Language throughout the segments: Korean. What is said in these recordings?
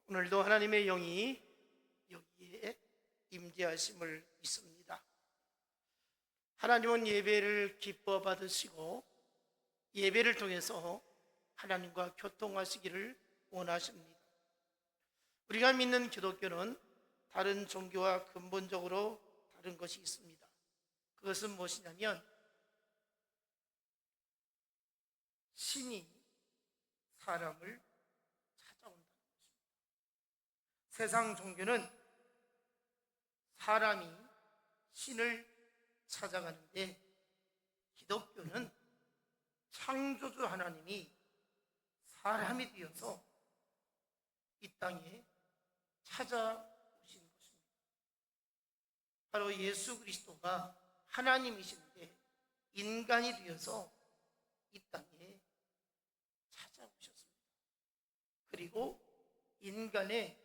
오늘도 하나님의 영이 여기에 임재하심을 믿습니다. 하나님은 예배를 기뻐 받으시고 예배를 통해서 하나님과 교통하시기를 원하십니다. 우리가 믿는 기독교는 다른 종교와 근본적으로 다른 것이 있습니다. 그것은 무엇이냐면 신이 사람을 찾아온다는 것입니다. 세상 종교는 사람이 신을 찾아가는데 기독교는 창조주 하나님이 사람이 되어서 이 땅에 찾아오신 것입니다. 바로 예수 그리스도가 하나님이신데 인간이 되어서 이 땅에 찾아오셨습니다. 그리고 인간의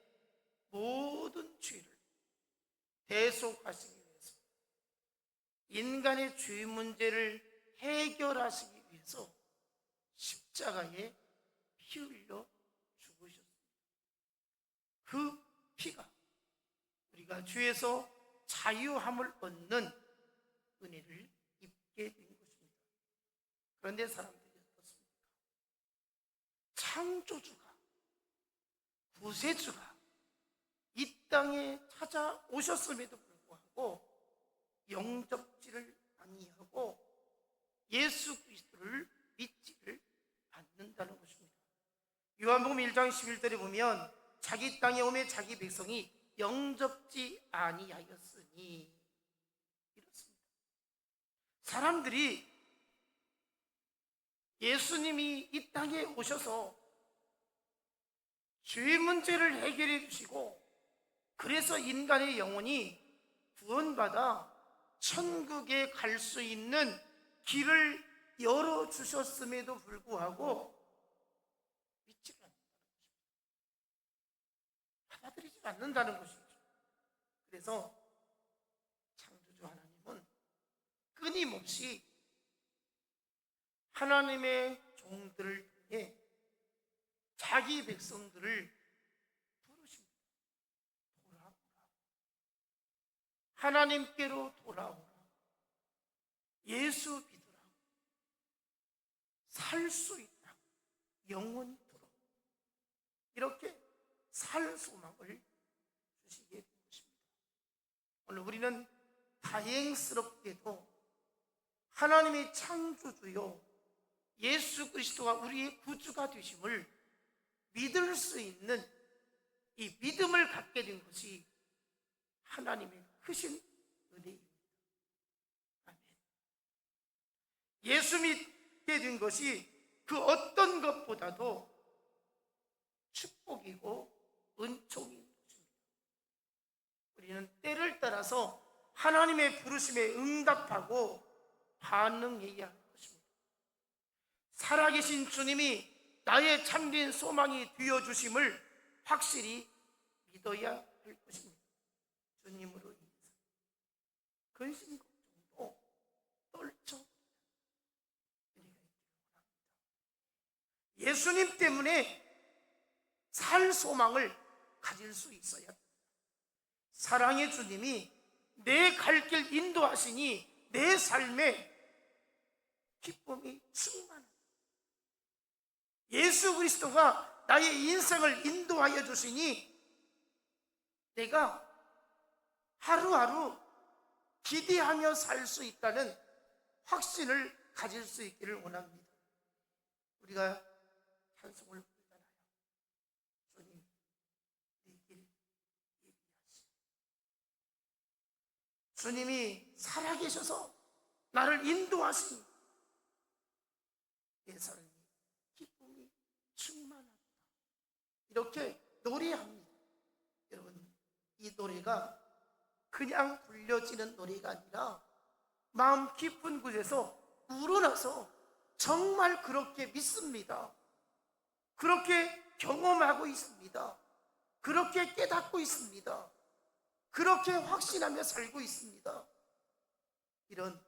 모든 죄를 대속하시기 위해서, 인간의 죄 문제를 해결하시기 위해서 십자가에 피 흘려 죽으셨습니다. 그 피가 우리가 죄에서 자유함을 얻는 은혜를 입게 된 것입니다. 그런데 사람들이 어떻습니까? 창조주가, 구세주가 이 땅에 찾아오셨음에도 불구하고 영접지를 아니하고 예수 그리스도를 믿지를 않는다는 것입니다. 요한복음 1장 11절에 보면 자기 땅에 오매 자기 백성이 영접지 아니하였으니, 이렇습니다. 사람들이 예수님이 이 땅에 오셔서 죄 문제를 해결해 주시고 그래서 인간의 영혼이 구원받아 천국에 갈 수 있는 길을 열어주셨음에도 불구하고 믿지 않는다는 것입니다. 받아들이지 않는다는 것이죠. 그래서 창조주 하나님은 끊임없이 하나님의 종들을 통해 자기 백성들을 부르십니다. 돌아오라. 하나님께로 돌아오라. 예수 믿으라. 살 수 있다. 영원토록. 이렇게 살 소망을 주시게 된 것입니다. 오늘 우리는 다행스럽게도 하나님의 창조주요 예수 그리스도가 우리의 구주가 되심을 믿을 수 있는 이 믿음을 갖게 된 것이 하나님의 크신 은혜입니다. 아멘. 예수 믿게 된 것이 그 어떤 것보다도 축복이고 은총인 것입니다. 우리는 때를 따라서 하나님의 부르심에 응답하고 반응해야 합니다. 살아계신 주님이 나의 참된 소망이 되어주심을 확실히 믿어야 할 것입니다. 주님으로 인해서 근심 걱정도 떨쳐 예수님 때문에 살 소망을 가질 수 있어야 합니다. 사랑의 주님이 내 갈 길 인도하시니 내 삶에 기쁨이 충만합니다. 예수 그리스도가 나의 인생을 인도하여 주시니 내가 하루하루 기대하며 살 수 있다는 확신을 가질 수 있기를 원합니다. 우리가 찬송을 부르잖아요. 주님, 내 길 예비하시오. 주님이 살아계셔서 나를 인도하시니 내 삶 충만하다. 이렇게 노래합니다. 여러분, 이 노래가 그냥 불려지는 노래가 아니라 마음 깊은 곳에서 우러나서 정말 그렇게 믿습니다. 그렇게 경험하고 있습니다. 그렇게 깨닫고 있습니다. 그렇게 확신하며 살고 있습니다. 이런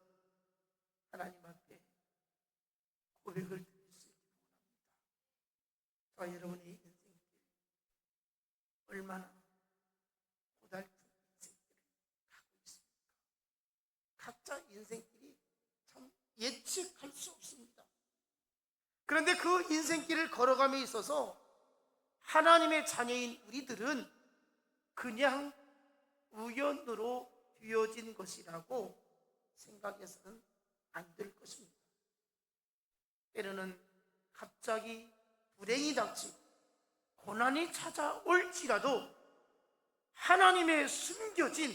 하나님 앞에 고백을 여러분의 인생길 예측할 수 없습니다. 그런데 그 인생길을 걸어감에 있어서 하나님의 자녀인 우리들은 그냥 우연으로 되어진 것이라고 생각해서는 안 될 것입니다. 때로는 갑자기 불행이 닥치고 고난이 찾아올지라도 하나님의 숨겨진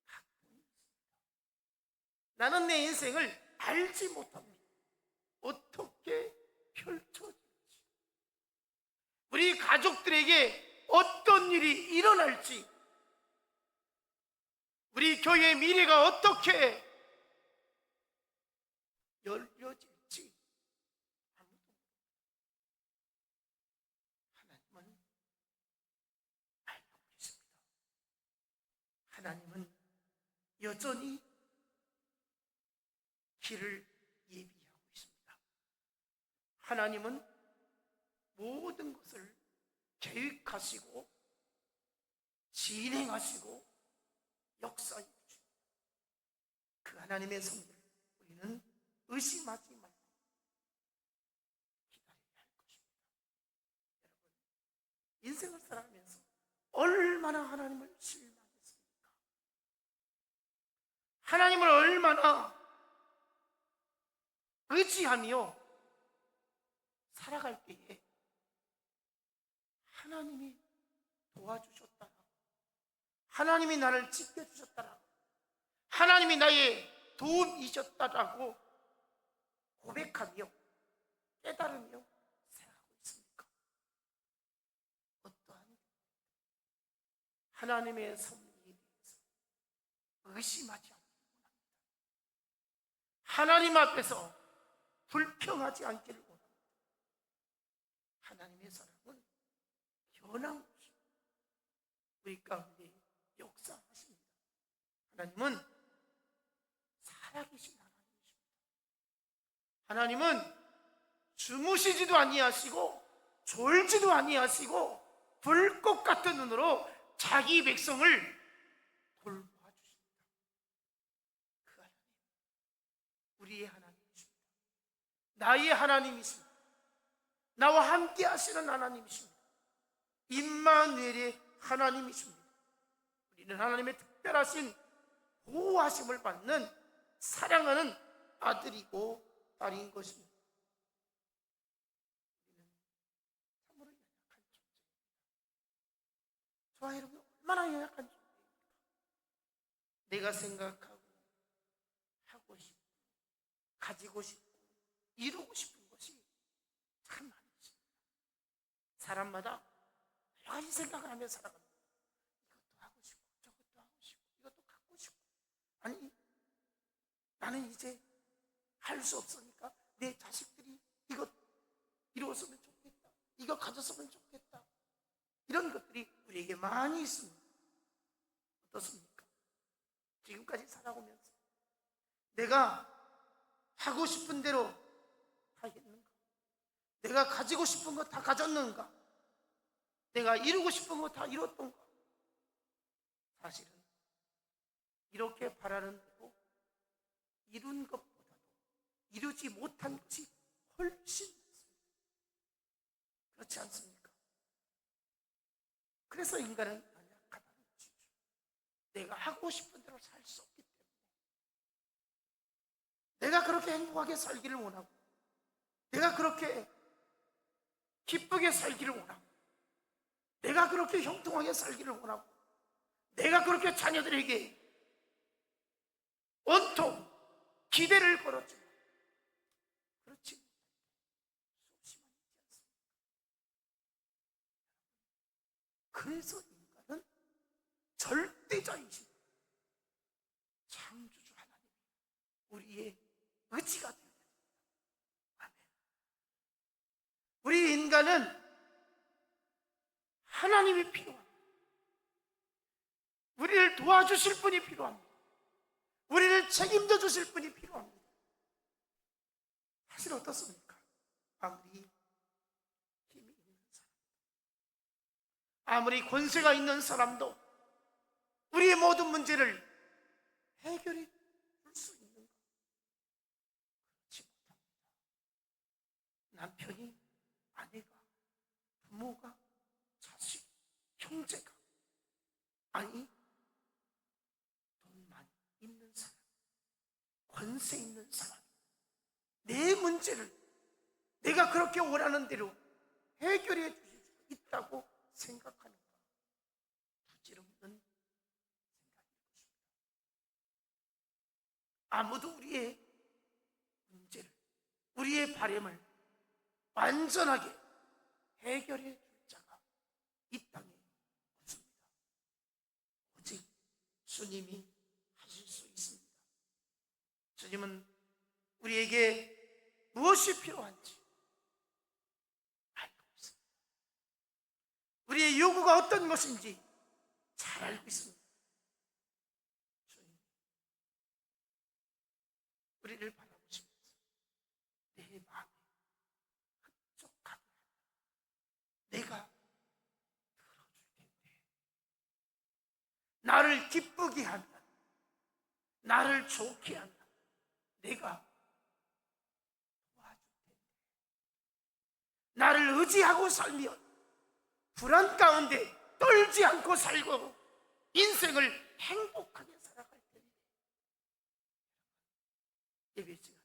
각본이 있습니다. 나는 내 인생을 알지 못합니다. 어떻게 펼쳐질지, 우리 가족들에게 어떤 일이 일어날지, 우리 교회의 미래가 어떻게 열려질지 아무도 모릅니다. 하나님은 알고 계십니다. 하나님은 여전히 길을 예비하고 있습니다. 하나님은 모든 것을 계획하시고 진행하시고 역사해 주십니다. 그 하나님의 섭리를 우리는 의심하지 말고 기다려야 할 것입니다. 여러분, 인생을 살아가면서 얼마나 하나님을 실망했습니까? 하나님을 얼마나 의지하며 살아갈 때에 하나님이 도와주셨다라고, 하나님이 나를 지켜주셨다라고, 하나님이 나의 도움이셨다라고 고백하며 깨달으며 살아가고 있습니까? 어떠한 하나님의 섭리에 대해서 의심하지 않기를 원합니다. 하나님 앞에서 불평하지 않기를 원합니다. 하나님의 사랑은 변함없이 우리 가운데 역사하십니다. 하나님은 살아계신 하나님이십니다. 하나님은 주무시지도 아니하시고 졸지도 아니하시고 불꽃 같은 눈으로 자기 백성을 돌봐주십니다. 그 하나님, 우리의 하나님이십니다. 나의 하나님이십니다. 나와 함께 하시는 하나님이십니다. 임마누엘의 하나님이십니다. 우리는 하나님의 특별하신 보호하심을 받는 사랑하는 아들이고 딸인 것입니다. 우리는 참으로 연약한 존재입니다. 저와 여러분 얼마나 연약한 존재입니까? 내가 생각하고 하고 싶고 가지고 싶고 이루고 싶은 것이 참 많이 있습니다. 사람마다 여러 가지 생각을 하며 살아갑니다. 이것도 하고 싶고 저것도 하고 싶고 이것도 갖고 싶고, 아니 나는 이제 할 수 없으니까 내 자식들이 이것 이루었으면 좋겠다, 이거 가졌으면 좋겠다, 이런 것들이 우리에게 많이 있습니다. 어떻습니까? 지금까지 살아오면서 내가 하고 싶은 대로 다 했는가? 내가 가지고 싶은 거 다 가졌는가? 내가 이루고 싶은 거 다 이뤘던가? 사실은 이렇게 바라는 대로 이룬 것보다도 이루지 못한 것이 훨씬 많습니다. 그렇지 않습니까? 그래서 인간은 연약하다는 것이죠. 내가 하고 싶은 대로 살 수 없기 때문에, 내가 그렇게 행복하게 살기를 원하고, 내가 그렇게 기쁘게 살기를 원하고, 내가 그렇게 형통하게 살기를 원하고, 내가 그렇게 자녀들에게 온통 기대를 걸었지만 그렇지 수없이 많이 있지 않습니까? 그래서 인간은 절대자이신 창조주 하나님, 우리의 의지가 되어야 됩니다. 아멘. 우리 인간은 하나님이 필요합니다. 우리를 도와주실 분이 필요합니다. 우리를 책임져 주실 분이 필요합니다. 사실 어떻습니까? 아무리 힘이 있는 사람도, 아무리 권세가 있는 사람도 우리의 모든 문제를 해결해 줄 수 있는가? 남편이, 아내가, 부모가, 자식, 형제가, 아니 돈 많이 있는 사람, 권세 있는 사람, 내 문제를 내가 그렇게 원하는 대로 해결해 주실 수 있다고 생각하는가? 부질없는 생각일 것입니다. 아무도 우리의 문제를, 우리의 바램을 완전하게 해결해 줄 자가 이 땅에 없습니다. 오직 주님이 하실 수 있습니다. 주님은 우리에게 무엇이 필요한지 알고 있습니다. 우리의 요구가 어떤 것인지 잘 알고 있습니다. 주님, 우리를 바라보시면서 내 마음에 흡족하게 내가 들어줄 텐데, 나를 기쁘게 하면, 나를 좋게 하면 내가 도와줄 텐데, 나를 의지하고 살면 불안 가운데 떨지 않고 살고 인생을 행복하게 살아갈 텐데. 예배 시간에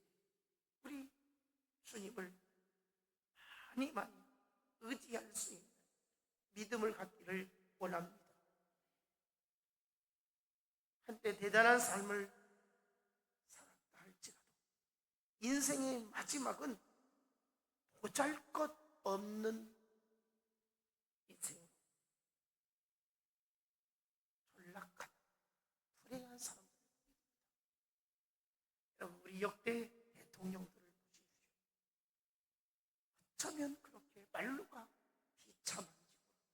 우리 주님을 많이 많이 의지할 수 있는 믿음을 갖기를 원합니다. 한때 대단한 삶을 살았다 할지라도 인생의 마지막은 보잘것없는 인생으로 전락한 불행한 사람들입니다. 여러분, 우리 역대 대통령들을 보십시오. 어쩌면 그렇게 말로가 비참한지 모릅니다.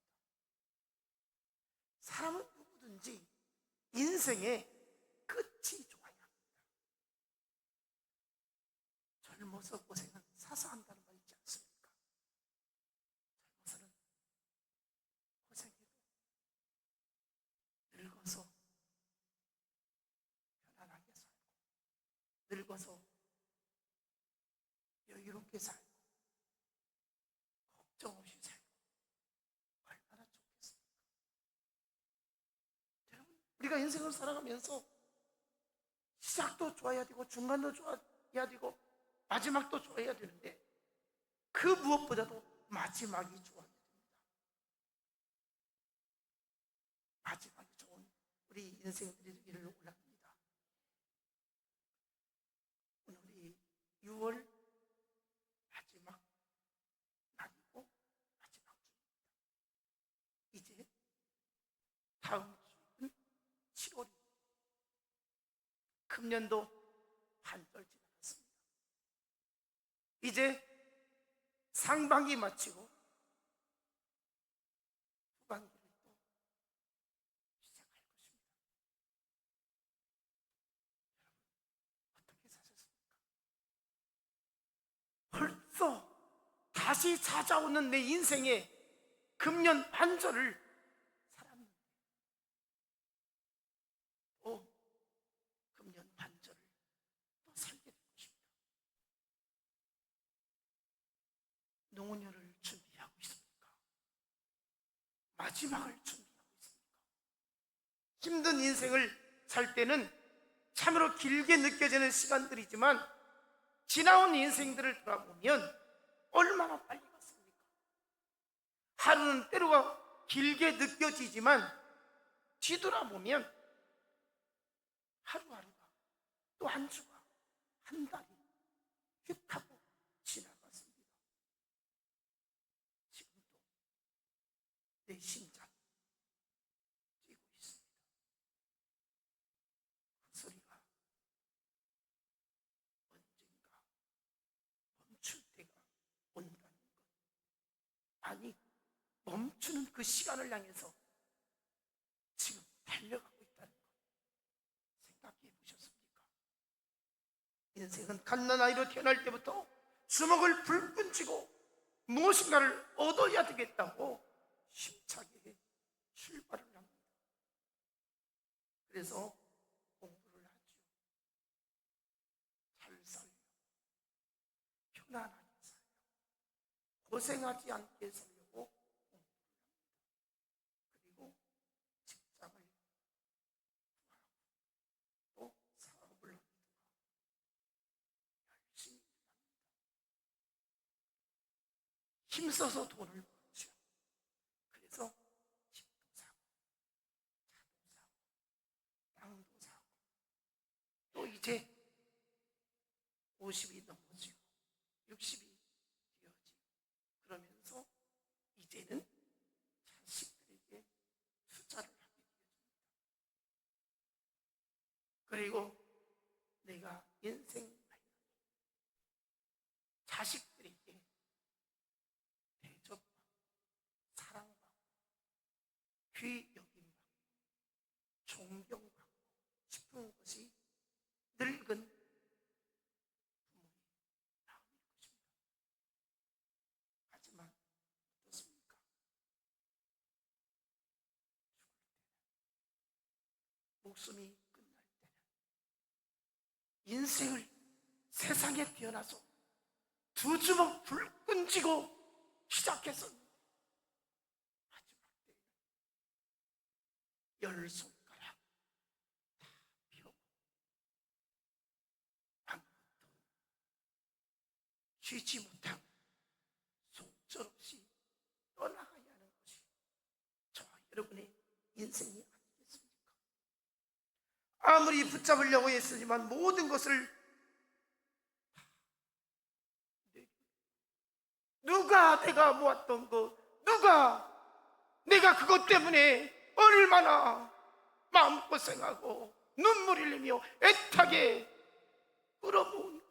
사람은 누구든지 인생의 끝이 좋아야 합니다. 젊어서 고생은 사사한다는 말 있지 않습니까? 젊어서는 고생해도 늙어서 편안하게 살고, 늙어서 여유롭게 살고, 걱정 없이 살고 얼마나 좋겠습니까? 여러분, 우리가 인생을 살아가면서 시작도 좋아야 되고 중간도 좋아야 되고 마지막도 좋아야 되는데, 그 무엇보다도 마지막이 좋아야 됩니다. 마지막이 좋은 우리 인생들이 되기를 원합니다. 오늘이 6월 마지막 날이고 마지막 주입니다. 이제 다음 주는 7월입니다. 금년도 반절 지나갔습니다. 이제 상반기 마치고 후반기를 또 시작할 것입니다. 여러분, 어떻게 사셨습니까? 벌써 다시 찾아오는 내 인생의 금년 반절을 살았는데, 또 금년 반절을 또 살게 될 것입니다. 노년을 준비하고 있습니까? 마지막을 준비하고 있습니까? 힘든 인생을 살 때는 참으로 길게 느껴지는 시간들이지만 지나온 인생들을 돌아보면 얼마나 빨리 갔습니까? 하루는 때로가 길게 느껴지지만 뒤돌아보면 하루하루가, 또 한 주가, 한 달이 휙 하고 지나갔습니다. 지금도 내 심장이 뛰고 있습니다. 그 소리가 언젠가 멈출 때가 온다는 것, 아니 멈추는 그 시간을 향해서 지금 달려가고 있다는 것 생각해 보셨습니까? 인생은 갓난아이로 태어날 때부터 주먹을 불끈 쥐고 무엇인가를 얻어야 되겠다고 힘차게 출발을 합니다. 그래서 공부를 하죠. 잘 살려, 편안하게 살려, 고생하지 않게 살려고 그리고 직장을 또 사업을 열심히 힘써서 돈을 벌죠. 그래서 집도 사고 차도 사고 땅도 사고 또 이제 50이 넘어지고 60이 되어지고 그러면서 이제는 자식들에게 투자를 하게 되어집니다. 그리고 내가 인생 자식들에게 대접받고 사랑받고 귀 여김받고 존경받고 싶은 것이 늙은 부모의 마음일 것입니다. 하지만 어떻습니까? 목숨이 끝날 때는 인생을 세상에 태어나서 두 주먹 불끈 쥐고 시작했었는데 마지막 때에는 열 손가락 다 펴고 아무것도 쉬지 못하고 속절없이 떠나가야 하는 것이 저와 여러분의 인생이 아니겠습니까? 아무리 붙잡으려고 했으지만 모든 것을 누가 내가 모았던 거, 누가 내가 그것 때문에 얼마나 마음고생하고 눈물 흘리며 애타게 끌어모은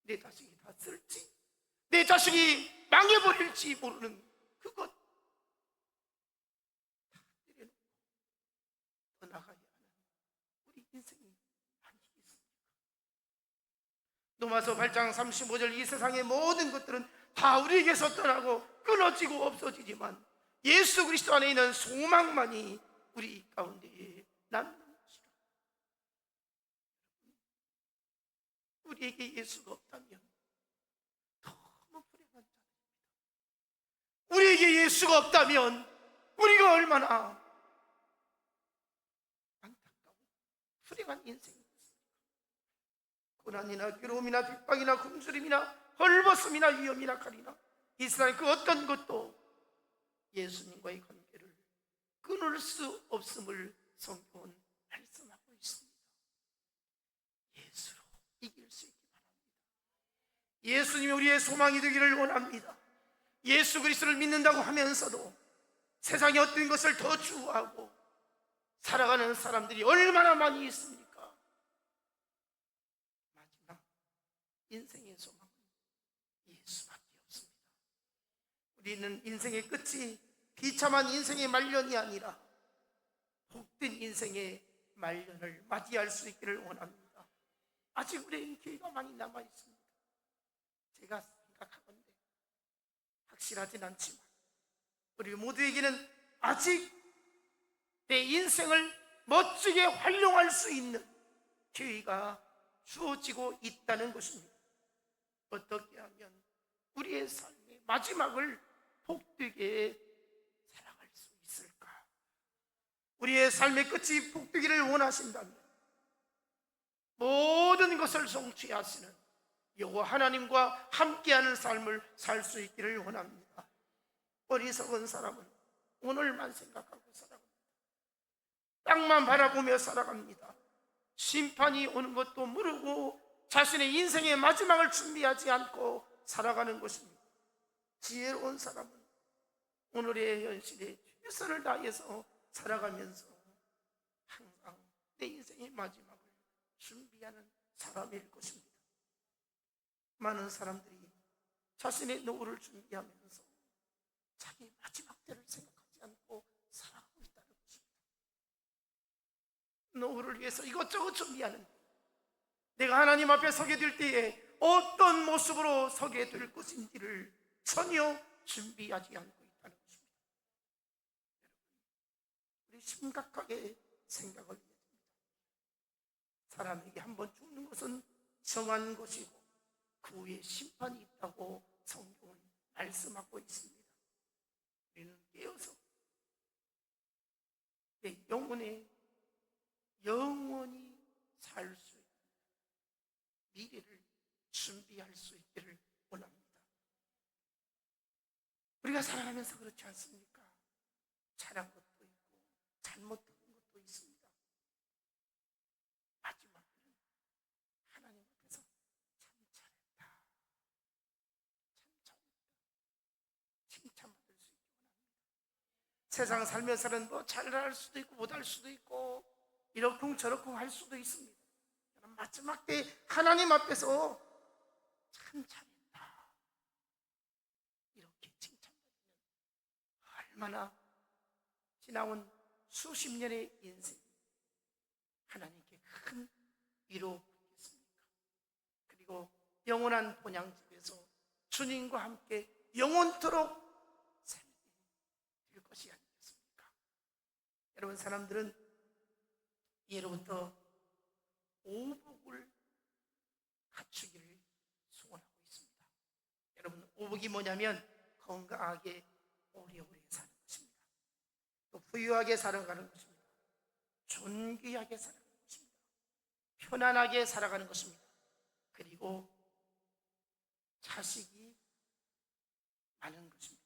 내 자식이 다 쓸지 내 자식이 망해버릴지 모르는 그것 다 내려놓고 떠나가야 하는 우리 인생이 아니겠습니까? 로마서 8장 35절 이 세상의 모든 것들은 다 우리에게서 떠나고 끊어지고 없어지지만 예수 그리스도 안에 있는 소망만이 우리 가운데에 남는 것이라. 우리에게 예수가 없다면 너무 불행한 자들입니다. 우리에게 예수가 없다면 우리가 얼마나 안타까운 불행한 인생입니다. 고난이나 괴로움이나 핍박이나 굶주림이나 헐벗음이나 위험이나 칼이나 이 세상의 그 어떤 것도 예수님과의 관계를 끊을 수 없음을 성경은 말씀하고 있습니다. 예수로 이길 수 있기 바랍니다. 예수님이 우리의 소망이 되기를 원합니다. 예수 그리스도를 믿는다고 하면서도 세상의 어떤 것을 더 추구하고 살아가는 사람들이 얼마나 많이 있습니까? 마지막 인생의 소망은 예수밖에 없습니다. 우리는 인생의 끝이 비참한 인생의 말년이 아니라 복된 인생의 말년을 맞이할 수 있기를 원합니다. 아직 우리에게 기회가 많이 남아 있습니다. 제가 생각하건대 확실하진 않지만 우리 모두에게는 아직 내 인생을 멋지게 활용할 수 있는 기회가 주어지고 있다는 것입니다. 어떻게 하면 우리의 삶의 마지막을 복되게 살아갈 수 있을까? 우리의 삶의 끝이 복되기를 원하신다면 모든 것을 성취하시는 여호와 하나님과 함께하는 삶을 살 수 있기를 원합니다. 어리석은 사람은 오늘만 생각하고 살아갑니다. 땅만 바라보며 살아갑니다. 심판이 오는 것도 모르고 자신의 인생의 마지막을 준비하지 않고 살아가는 것입니다. 지혜로운 사람은 오늘의 현실에 최선을 다해서 살아가면서 항상 내 인생의 마지막을 준비하는 사람일 것입니다. 많은 사람들이 자신의 노후를 준비하면서 자기 마지막 때를 생각하지 않고 살아가고 있다는 것입니다. 노후를 위해서 이것저것 준비하는데 내가 하나님 앞에 서게 될 때에 어떤 모습으로 서게 될 것인지를 전혀 준비하지 않고 있다는 것입니다. 우리 심각하게 생각을 해야 됩니다. 사람에게 한번 죽는 것은 정한 것이고 그 후에 심판이 있다고 성경은 말씀하고 있습니다. 우리는 깨어서 내 영혼에 영원히 살 수 있는 미래를 준비할 수 있기를 원합니다. 우리가 살아가면서 그렇지 않습니까? 잘한 것도 있고 잘못한 것도 있습니다. 마지막에는 하나님 앞에서 참 잘했다, 참 잘했다 칭찬받을 수 있기 원합니다. 세상 살면서는 뭐 잘할 수도 있고 못할 수도 있고 이러쿵저러쿵 할 수도 있습니다. 마지막 때 하나님 앞에서 참 잘했다 이렇게 칭찬받으면 얼마나 지나온 수십 년의 인생 하나님께 큰 위로 받겠습니까? 그리고 영원한 본향집에서 주님과 함께 영원토록 살게 될 것이 아니겠습니까? 여러분, 사람들은 예로부터 오복을 갖추기를 소원하고 있습니다. 여러분, 오복이 뭐냐면 건강하게 오래오래 사는 것입니다. 또 부유하게 살아가는 것입니다. 존귀하게 살아가는 것입니다. 편안하게 살아가는 것입니다. 그리고 자식이 많은 것입니다.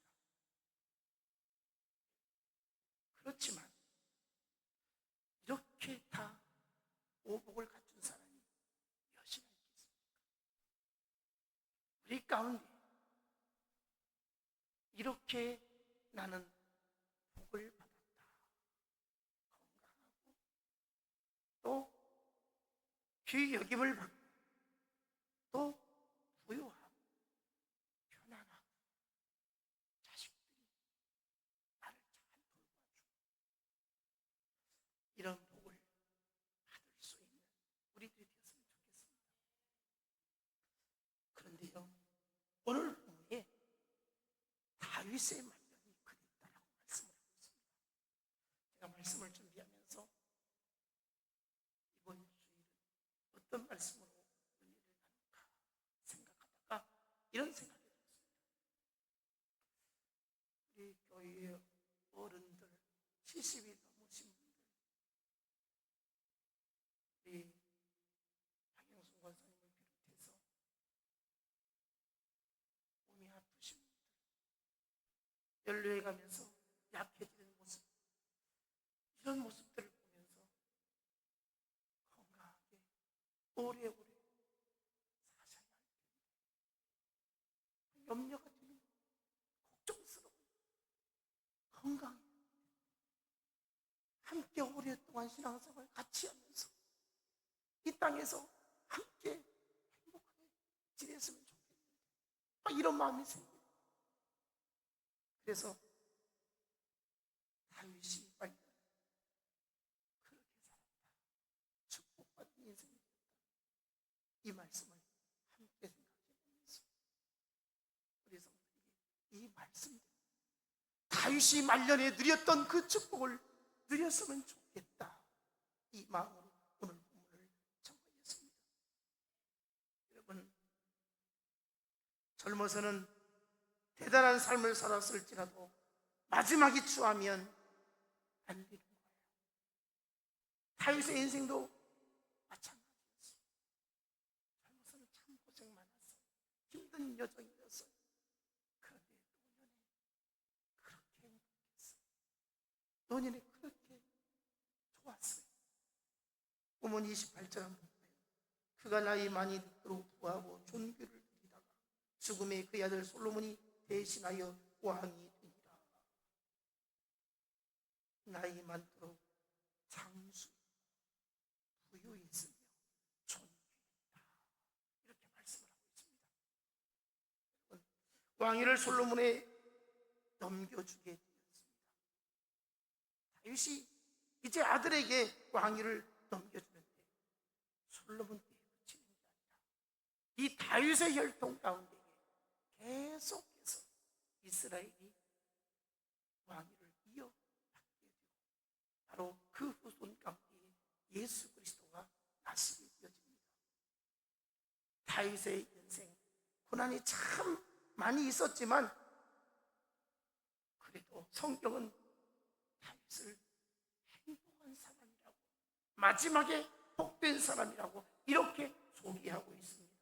그렇지만 이렇게 다 오복을 갖춘 사람이 몇이나 있겠습니까? 우리 가운데 이렇게 나는 복을 받았다, 건강하고 또 귀여김을 받고 또 부유하고 편안하고 자식들이 나를 잘 돌봐주고 이런 복을 받을 수 있는 우리들이 되었으면 좋겠습니다. 그런데요, 오늘 본문에 다윗의 말년이 그립다라고 말씀을 하고 있습니다. 제가 말씀을 준비하면서 이번 주일은 어떤 말씀으로 은혜를 나눌까 생각하다가 이런 생각이 들었습니다. 우리 교회의 어른들 70이 넘으신 분들, 우리 박영순 권사님을 비롯해서 몸이 아프신 분들, 연로해 가면서 약해지는 모습, 이런 모습들을 보면서 건강하게 오래오래 사셔야 할 텐데 염려가 되는, 걱정스러운, 건강해 함께 오랫동안 신앙생활 같이 하면서 이 땅에서 함께 행복하게 지냈으면 좋겠는데 이런 마음이 생겨요. 그래서 다윗이 빨리 그렇게 살았다, 축복받은 인생이 되었다, 이 말씀을 함께 생각해보면서 우리 성도들이 이 말씀대로 다윗이 말년에 누렸던 그 축복을 누렸으면 좋겠다, 이 마음으로 오늘 본문을 정하였습니다. 여러분, 젊어서는 대단한 삶을 살았을지라도 마지막이 추하면 안 되는 거예요. 다윗의 인생도 마찬가지였어요. 젊어서는 참 고생 많았어요. 힘든 여정이었어요. 그런데 노년에 그렇게 행복했어요. 노년에 그렇게 좋았어요. 본문 28절 한번 볼까요? 그가 나이 많이 듣도록 구하고 존귀를 누리다가 죽음에 그의 아들 솔로몬이 대신하여 왕이 되니라. 나이 많도록 장수 부유히 있으며 존귀했다, 이렇게 말씀을 하고 있습니다. 왕위를 솔로몬에 넘겨주게 되었습니다. 다윗이 이제 아들에게 왕위를 넘겨주는데 솔로몬 때에 그치는 게 아니라 이 다윗의 혈통 가운데 계속해서 이스라엘이 왕위를 이어받게 되고 바로 그 후손 가운데 예수 그리스도가 나시게 되어집니다. 다윗의 인생 고난이 참 많이 있었지만 그래도 성경은 다윗을 행복한 사람이라고, 마지막에 복된 사람이라고 이렇게 소개하고 있습니다.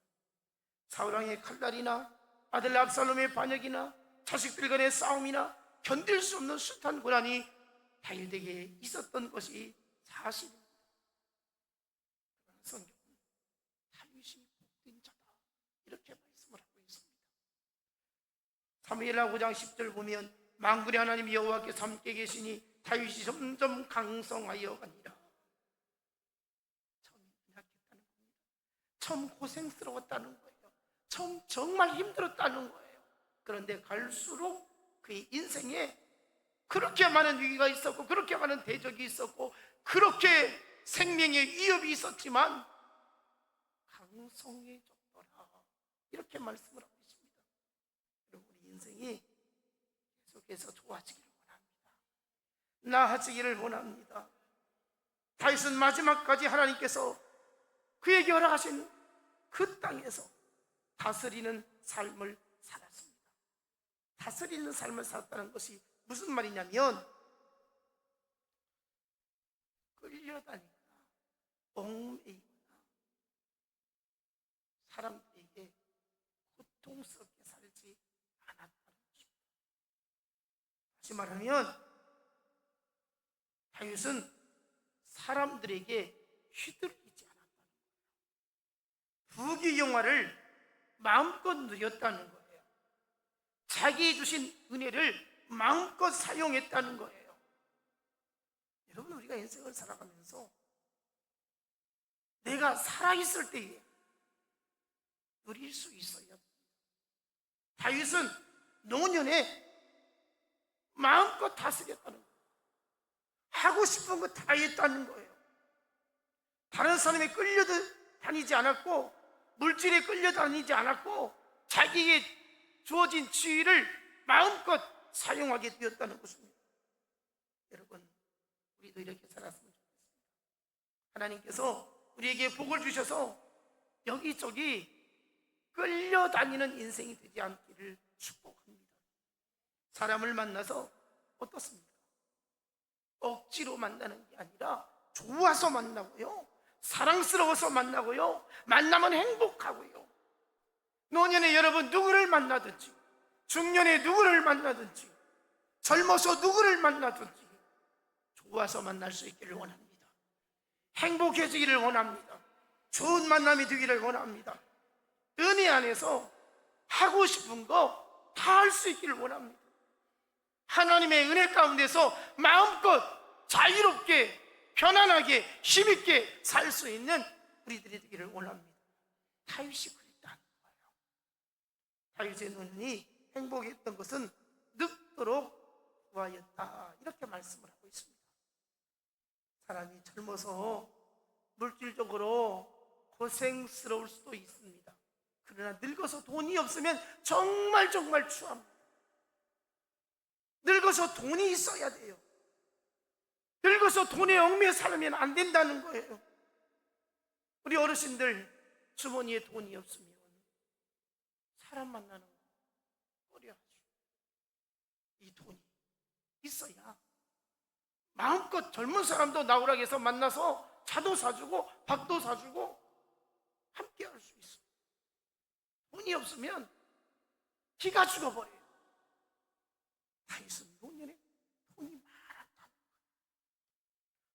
사울왕의 칼날이나 아들 압살롬의 반역이나 자식들 간의 싸움이나 견딜 수 없는 숱한 고난이 다윗에게 있었던 것이 사실입니다. 성경은 다윗이 복된 자다 이렇게 말씀을 하고 있습니다. 사무엘하 5장 10절 보면 만군의 하나님 여호와께서 함께 계시니 다윗이 점점 강성하여 가니라. 처음 연약했다는 겁니다. 처음 고생스러웠다는 거예요. 처음 정말 힘들었다는 거예요. 그런데 갈수록 그의 인생에 그렇게 많은 위기가 있었고, 그렇게 많은 대적이 있었고, 그렇게 생명의 위협이 있었지만 강성해졌더라 이렇게 말씀을 하고 있습니다. 여러분, 우리 인생이 계속해서 좋아지기를 원합니다. 나아지기를 원합니다. 다윗은 마지막까지 하나님께서 그에게 허락하신 그 땅에서 다스리는 삶을 살았습니다. 다스리는 삶을 살았다는 것이 무슨 말이냐면, 끌려다니거나 얽매이거나 사람들에게 고통스럽게 살지 않았다는 것입니다. 다시 말하면 다윗은 사람들에게 휘둘리지 않았다는 거예요. 부귀영화를 마음껏 누렸다는 거예요. 자기 주신 은혜를 마음껏 사용했다는 거예요. 여러분, 우리가 인생을 살아가면서 내가 살아있을 때에 누릴 수 있어야 합니다. 다윗은 노년에 마음껏 다스렸다는 거예요. 하고 싶은 거 다 했다는 거예요. 다른 사람에 끌려다니지 않았고, 물질에 끌려다니지 않았고, 자기에게 주어진 지위를 마음껏 사용하게 되었다는 것입니다. 여러분, 우리도 이렇게 살았으면 좋겠습니다. 하나님께서 우리에게 복을 주셔서 여기저기 끌려다니는 인생이 되지 않기를 축복합니다. 사람을 만나서 어떻습니까? 억지로 만나는 게 아니라 좋아서 만나고요, 사랑스러워서 만나고요, 만나면 행복하고요. 노년에 여러분 누구를 만나든지, 중년에 누구를 만나든지, 젊어서 누구를 만나든지 좋아서 만날 수 있기를 원합니다. 행복해지기를 원합니다. 좋은 만남이 되기를 원합니다. 은혜 안에서 하고 싶은 거 다 할 수 있기를 원합니다. 하나님의 은혜 가운데서 마음껏 자유롭게 편안하게 힘있게 살 수 있는 우리들이 되기를 원합니다. 다윗이 그랬다는 거예요. 다윗의 눈이 행복했던 것은 늙도록 구하였다 이렇게 말씀을 하고 있습니다. 사람이 젊어서 물질적으로 고생스러울 수도 있습니다. 그러나 늙어서 돈이 없으면 정말 추합니다. 늙어서 돈이 있어야 돼요. 늙어서 돈에 얽매여 살면 안 된다는 거예요. 우리 어르신들 주머니에 돈이 없으면 사람 만나는 거 꺼려하죠. 이 돈이 있어야 마음껏 젊은 사람도 나오라고 해서 만나서 차도 사주고 밥도 사주고 함께 할 수 있어요. 돈이 없으면 기가 죽어버려요. 다윗은 노년에 돈이 많았다는 거예요.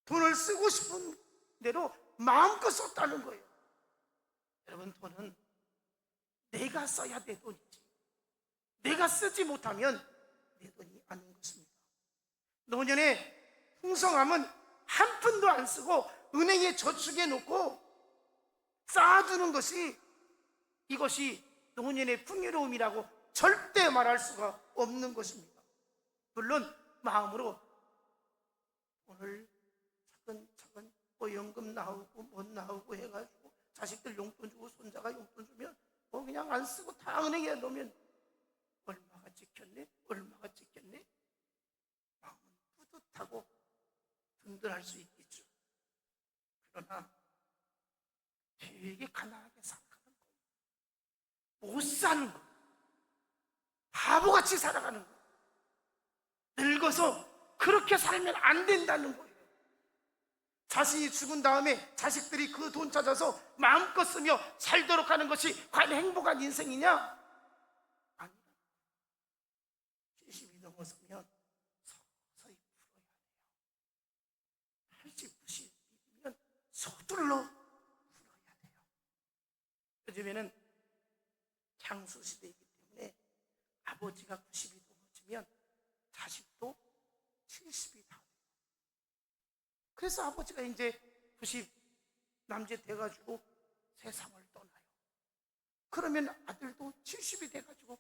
돈을 쓰고 싶은 대로 마음껏 썼다는 거예요. 여러분, 돈은 내가 써야 내 돈이지, 내가 쓰지 못하면 내 돈이 아닌 것입니다. 노년에 풍성함은 한 푼도 안 쓰고 은행에 저축해 놓고 쌓아두는 것이, 이것이 노년의 풍요로움이라고 절대 말할 수가 없는 것입니다. 물론 마음으로 오늘 차근차근 연금 나오고 못 나오고 해가지고 자식들 용돈 주고 손자가 용돈 주면 그냥 안 쓰고 다 은행에 넣으면 얼마가 찍혔네, 얼마가 찍혔네, 마음은 뿌듯하고 든든할 수 있겠죠. 그러나 되게 가난하게 살아가는 거예요. 못 사는 거예요. 바보같이 살아가는 거예요. 늙어서 그렇게 살면 안 된다는 거예요. 자신이 죽은 다음에 자식들이 그 돈 찾아서 마음껏 쓰며 살도록 하는 것이 과연 행복한 인생이냐? 아니다. 70이 넘어서면 서서히 풀어야 돼요. 80, 90이면 서둘러 풀어야 돼요. 요즘에는 장수 시대이기 때문에 아버지가 90이 넘어지면 자식도 70이 다 돼요. 그래서 아버지가 이제 90 남짓 돼가지고 세상을 떠나요. 그러면 아들도 70이 돼가지고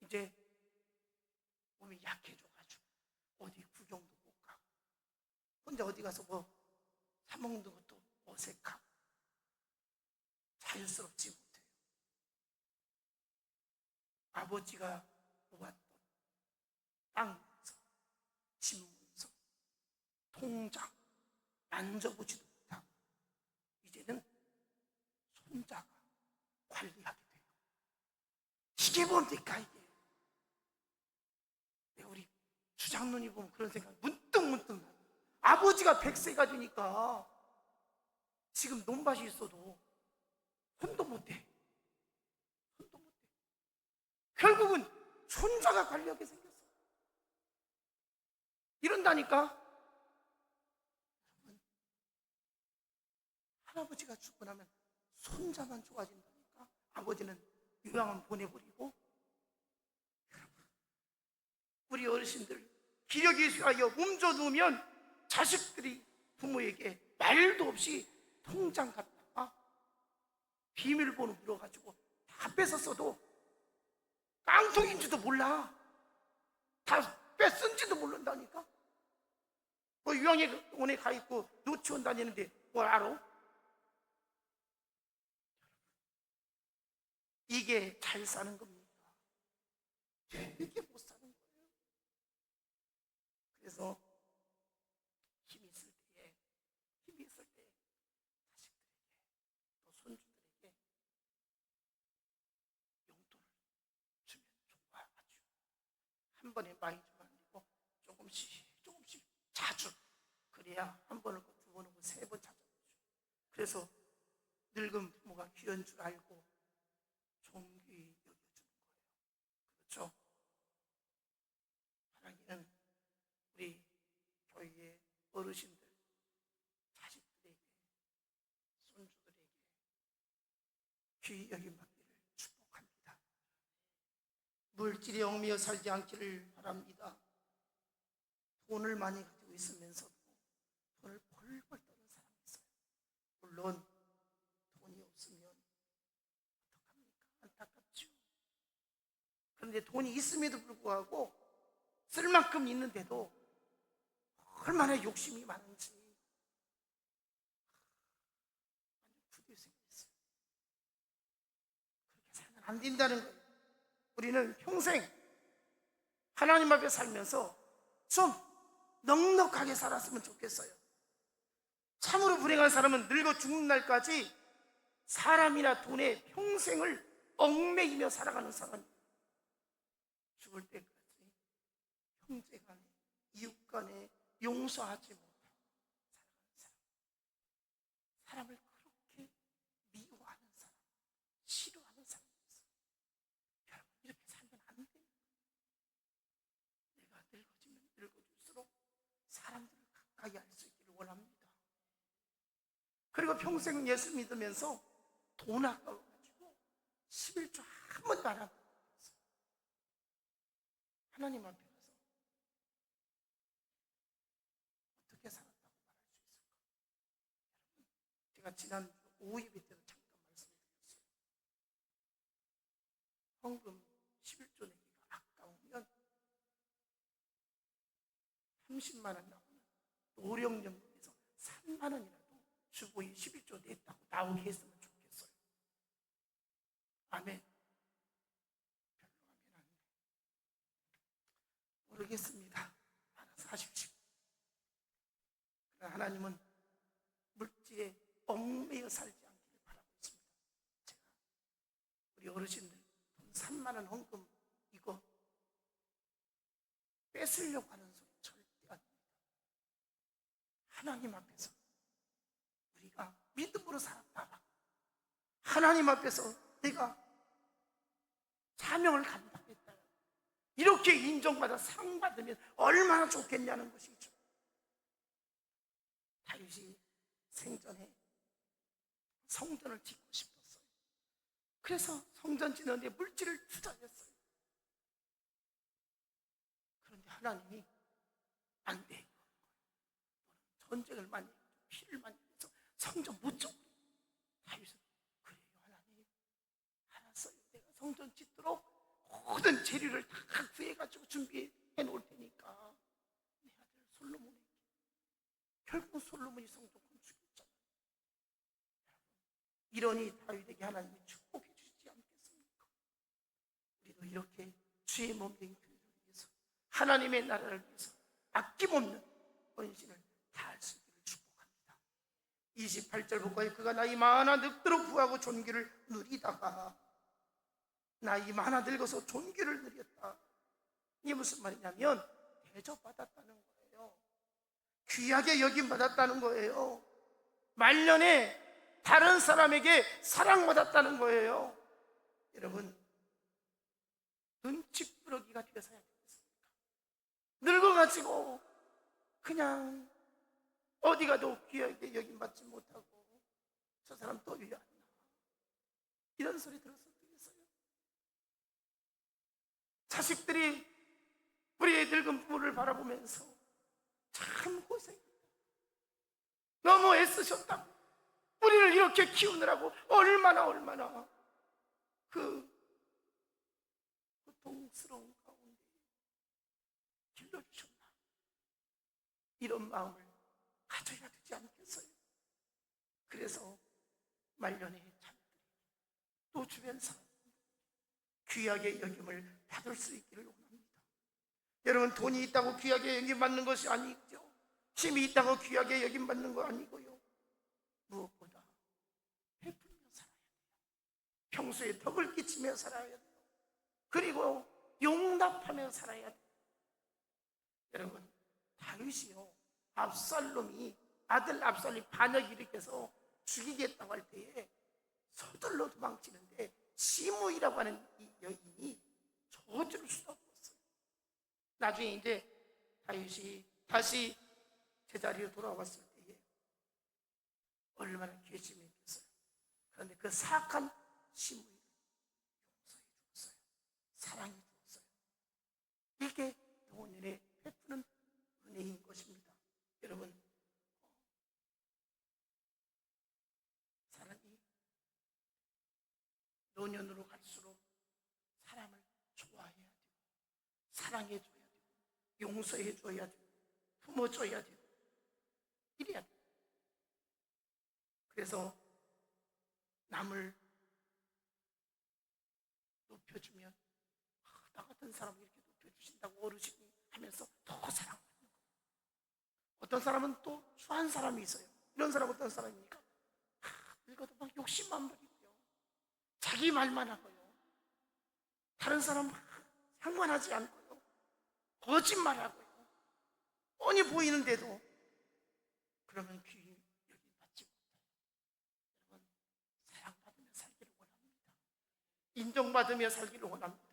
이제 몸이 약해져가지고 어디 구경도 못 가고 혼자 어디 가서 뭐 사먹는 것도 어색하고 자연스럽지 못해요. 아버지가 모았던 땅문서, 집문서, 통장 만져보지도 못하고 이제는 손자가 관리하게 돼요. 이게 뭡니까 이게? 우리 주장로님 보면 그런 생각 문득 나요. 아버지가 100세가 되니까 지금 논밭이 있어도 손도 못해. 결국은 손자가 관리하게 생겼어. 이런다니까. 할아버지가 죽고 나면 손자만 좋아진다니까. 아버지는 요양원 보내버리고. 여러분, 우리 어르신들 기력이 쇠하여 몸져 누우면 자식들이 부모에게 말도 없이 통장 갖다가 비밀번호 물어가지고 다 뺏었어도 깡통인지도 몰라. 다 뺏은지도 모른다니까. 뭐 요양원에 가 있고 노치원 다니는데 뭘 알아? 이게 잘 사는 겁니까? 되게 못 사는 거예요. 그래서 힘이 있을 때 자식들에게 또 손주들에게 용돈을 주면 좋아하죠. 한 번에 많이 주면 안 되고 조금씩 자주, 그래야 한 번 오고 두 번 오고 세 번 찾아오죠. 그래서 늙은 부모가 귀한 줄 알고 존귀 여겨주는 거예요. 그렇죠? 하나님은 우리 교회의 어르신들, 자식들에게, 손주들에게 귀히 여김받기를 축복합니다. 물질에 얽매여 살지 않기를 바랍니다. 돈을 많이 가지고 있으면서도 돈을 벌벌 떠는 사람이 있어요. 물론 돈이 없으면 어떡합니까? 안타깝죠. 그런데 돈이 있음에도 불구하고 쓸 만큼 있는데도 얼마나 욕심이 많은지 완전 부딪히 생겼어요. 그렇게 살면 안 된다는 거예요. 우리는 평생 하나님 앞에 살면서 좀 넉넉하게 살았으면 좋겠어요. 참으로 불행한 사람은 늙어 죽는 날까지 사람이나 돈에 평생을 얽매이며 살아가는 사람이에요. 죽을 때까지 형제 간에, 이웃 간에 용서하지 못하고 살아가는 사람, 사람을 그렇게 미워하는 사람, 싫어하는 사람이 있어요. 여러분, 이렇게 살면 안 돼요. 내가 늙어지면 늙어질수록 사람들을 가까이 할 수 있기를 원합니다. 그리고 평생 예수 믿으면서 돈 아까워가지고 11조 한 번도 안 하고 있어요. 하나님 앞에 가서 어떻게 살았다고 말할 수 있을까? 여러분, 제가 지난 5예배 때도 잠깐 말씀드렸어요. 헌금 11조 내기가 아까우면 30만 원 나오면 노령연금에서 3만 원이라도 주보에 11조 냈다고 나오게 했으면 좋겠어요. 아멘. 별로 아멘 안 돼. 모르겠습니다. 알아서 하십시오. 그러나 하나님은 물질에 얽매여 살지 않기를 바라고 있습니다. 제가 우리 어르신들 돈 3만 원 헌금 이거 뺏으려고 하는 소리 절대 아닙니다. 하나님 앞에서 우리가 믿음으로 살았다, 하나님 앞에서 내가 사명을 감당했다, 이렇게 인정받아 상 받으면 얼마나 좋겠냐는 것이죠. 다윗이 생전에 성전을 짓고 싶었어요. 그래서 성전 짓는데 물질을 투자했어요. 그런데 하나님이 안 돼, 전쟁을 많이 했고 피를 많이 해서 성전 못 줘. 다윗은 그래요, 하나님 알았어요, 내가 성전 짓도록 모든 재료를 다 구해가지고 준비해 놓을 테니까 내 아들 솔로몬에게. 결국 솔로몬이 성전 건축했잖아요. 이러니 다윗에게 하나님이 축복해 주시지 않겠습니까? 우리도 이렇게 주의 몸된 교회를 위해서, 하나님의 나라를 위해서 아낌없는 헌신을 다할 수 있기를 축복합니다. 28절 볼까요? 그가 나이 많아 늙도록 부하고 존귀를 누리다가 나이 많아 늙어서 존귀를 누렸다. 이게 무슨 말이냐면 대접받았다는 거예요. 귀하게 여김받았다는 거예요. 말년에 다른 사람에게 사랑받았다는 거예요. 여러분, 눈치꾸러기가 되어서야 되겠습니까? 늙어가지고 그냥 어디 가도 귀하게 여김받지 못하고 저 사람 또 왜 안 나, 이런 소리 들어서 되겠어요? 자식들이 우리의 늙은 부모를 바라보면서 참 고생했다, 너무 애쓰셨다고, 우리를 이렇게 키우느라고 얼마나 그 고통스러운 가운데 길러주셨나, 이런 마음을 가져야 되지 않겠어요? 그래서 말년에 자녀들이 또 주변 사람 귀하게 여김을 받을 수 있기를 원합니다. 여러분, 돈이 있다고 귀하게 여김받는 것이 아니죠. 힘이 있다고 귀하게 여김받는 거 아니고요. 무엇보다 베풀며 살아야 돼요. 평소에 덕을 끼치며 살아야 돼요. 그리고 용납하며 살아야 돼요. 여러분, 다윗이요, 압살롬이, 아들 압살롬이 반역 일으켜서 죽이겠다고 할 때에 서둘러 도망치는데 시므이라고 하는 이 여인이 저주를 쏟아부었어요. 나중에 이제 다윗이 다시 제자리로 돌아왔을 때에 얼마나 괘씸했겠어요. 그런데 그 사악한 시므이를 용서해 주었어요. 사랑해 주었어요. 이게 노년에 베푸는 은혜인 것입니다. 여러분, 사람이 노년으로 갈수록 사람을 좋아해야 되고, 사랑해 줘야 되고, 용서해 줘야 되고, 품어 줘야 되고, 이래야 돼요. 그래서 남을 높여주면 나 같은 사람을 이렇게 높여주신다고 어르신이 하면서 더 사랑받는 거예요. 어떤 사람은 또 추한 사람이 있어요. 이런 사람 어떤 사람입니까? 늙어도 막 욕심만 부리고요, 자기 말만 하고요, 다른 사람 상관하지 않고요, 거짓말하고요, 뻔히 보이는데도 그러면 귀 여기 받지 못해요. 여러분, 사랑받으며 살기를 원합니다. 인정받으며 살기를 원합니다.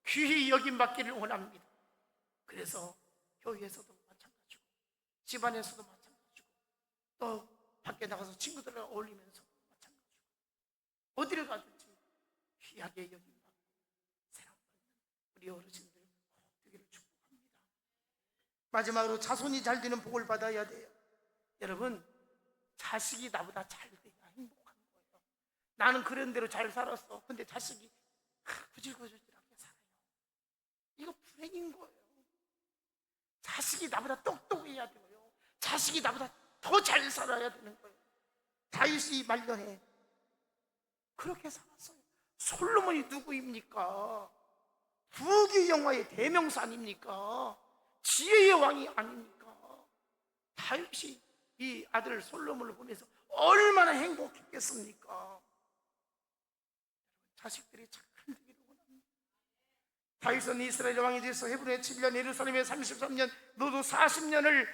귀히 여김받기를 원합니다. 그래서 교회에서도 마찬가지고, 집안에서도 마찬가지고, 또 밖에 나가서 친구들과 어울리면서 마찬가지고, 어디를 가든지 귀하게 여김받고 사랑받는 우리 어르신들 꼭 되기를 축복합니다. 마지막으로 자손이 잘 되는 복을 받아야 돼요. 여러분, 자식이 나보다 잘 돼야 행복한 거예요. 나는 그런 대로 잘 살았어. 근데 자식이 구질구질하게 살아요. 이거 불행인 거예요. 자식이 나보다 똑똑해야 되고요, 자식이 나보다 더 잘 살아야 되는 거예요. 다윗이 말년에 그렇게 살았어요. 솔로몬이 누구입니까? 부귀 영화의 대명사 아닙니까? 지혜의 왕이 아닙니까? 다윗이 이 아들 솔로몬을 보면서 얼마나 행복했겠습니까? 자식들이 잘 되기를 원합니다. 다윗은 이스라엘 왕이 돼서 헤브론에 7년, 예루살렘에 33년, 너도 40년을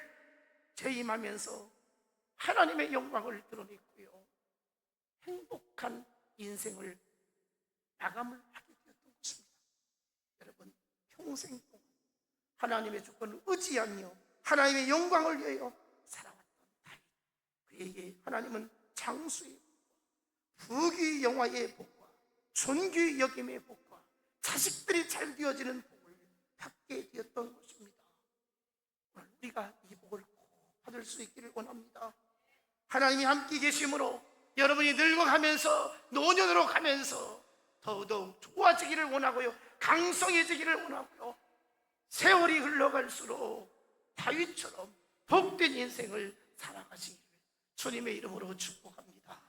재임하면서 하나님의 영광을 드러냈고요, 행복한 인생을 마감을 하게 되었던 것입니다. 여러분, 평생 동안 하나님의 주권을 의지하며 하나님의 영광을 위하여 살아왔던 다윗, 그에게 하나님은 장수의 복과 부귀 영화의 복과 존귀 여김의 복과 자식들이 잘 되어지는 복을 받게 되었던 것입니다. 오늘 우리가 이 복을 꼭 받을 수 있기를 원합니다. 하나님이 함께 계심으로 여러분이 늙어가면서 노년으로 가면서 더더욱 좋아지기를 원하고요, 강성해지기를 원하고요, 세월이 흘러갈수록 다윗처럼 복된 인생을 살아가시기를 주님의 이름으로 축복합니다.